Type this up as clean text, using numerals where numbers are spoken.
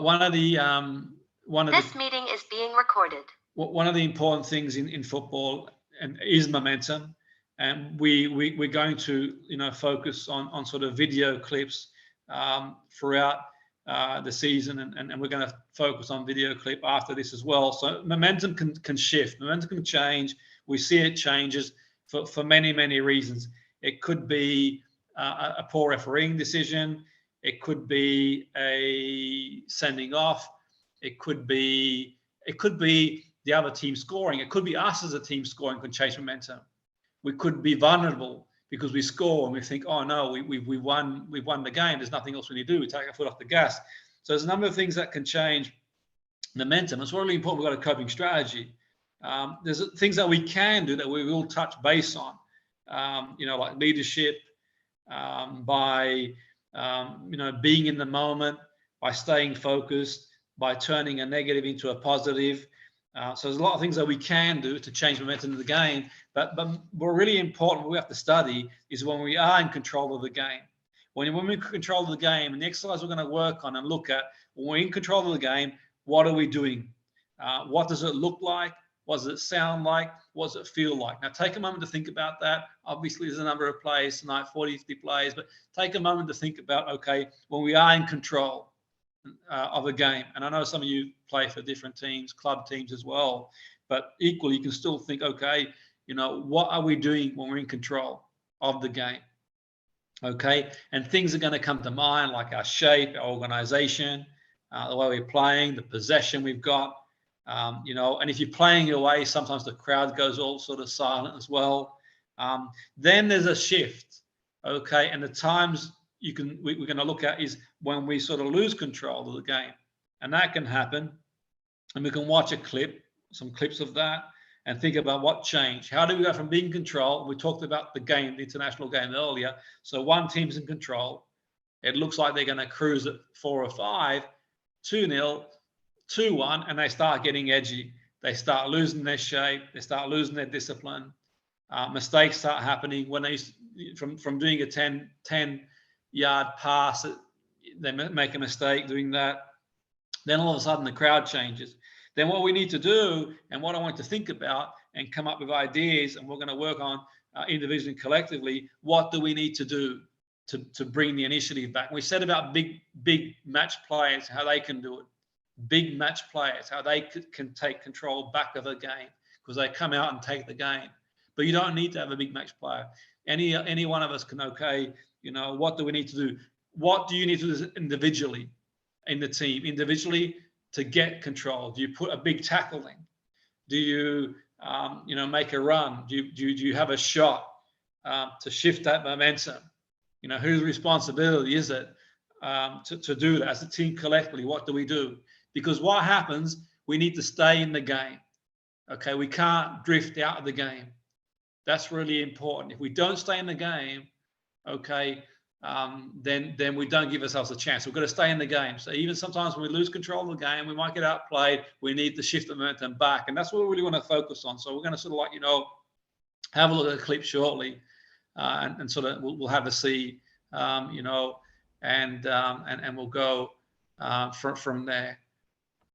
one of the This meeting is being recorded. One of the important things in football is momentum, and we're going to focus on sort of video clips throughout the season, and we're going to focus on video clip after this as well. So momentum can shift, momentum can change. We see it changes for many reasons. It could be a poor refereeing decision. It could be a sending off. It could be the other team scoring. It could be us as a team scoring can change momentum. We could be vulnerable because we score and we think, oh no, we won the game. There's nothing else we need to do. We take our foot off the gas. So there's a number of things that can change momentum. It's really important. We've got a coping strategy. There's things that we can do that we will touch base on, like leadership, by being in the moment, by staying focused, by turning a negative into a positive. So there's a lot of things that we can do to change momentum of the game. But what really important, what we have to study is when we are in control of the game. When we're in control of the game, and the exercise we're going to work on and look at, when we're in control of the game, what are we doing? What does it look like? What does it sound like? What does it feel like? Now, take a moment to think about that. Obviously, there's a number of plays tonight, 40, 50 plays, but take a moment to think about, okay, when we are in control of a game, and I know some of you play for different teams, club teams as well, but equally, you can still think, okay, what are we doing when we're in control of the game? Okay, and things are going to come to mind, like our shape, our organization, the way we're playing, the possession we've got. And if you're playing your way, sometimes the crowd goes all sort of silent as well. Then there's a shift, okay? And the times we're going to look at is when we sort of lose control of the game, and that can happen. And we can watch a clip, some clips of that, and think about what changed. How do we go from being in control? We talked about the game, the international game earlier. So one team's in control. It looks like they're going to cruise at 4 or 5, 2-0. 2-1, and they start getting edgy. They start losing their shape. They start losing their discipline. Mistakes start happening when they from doing a 10-yard pass. They make a mistake doing that. Then all of a sudden the crowd changes. Then what we need to do, and what I want to think about and come up with ideas, and we're going to work on individually and collectively, what do we need to do to bring the initiative back? We said about big match players, how they can do it. Big match players, how they can take control back of a game because they come out and take the game. But you don't need to have a big match player. Any one of us can, okay, what do we need to do? What do you need to do individually in the team, individually to get control? Do you put a big tackle in? Do you, make a run? Do you have a shot to shift that momentum? Whose responsibility is it to do that? As a team collectively, what do we do? Because what happens, we need to stay in the game. Okay, we can't drift out of the game. That's really important. If we don't stay in the game, okay, then we don't give ourselves a chance. We've got to stay in the game. So even sometimes when we lose control of the game, we might get outplayed. We need to shift the momentum back, and that's what we really want to focus on. So we're going to sort of have a look at a clip shortly, and sort of we'll have a see, and we'll go from there.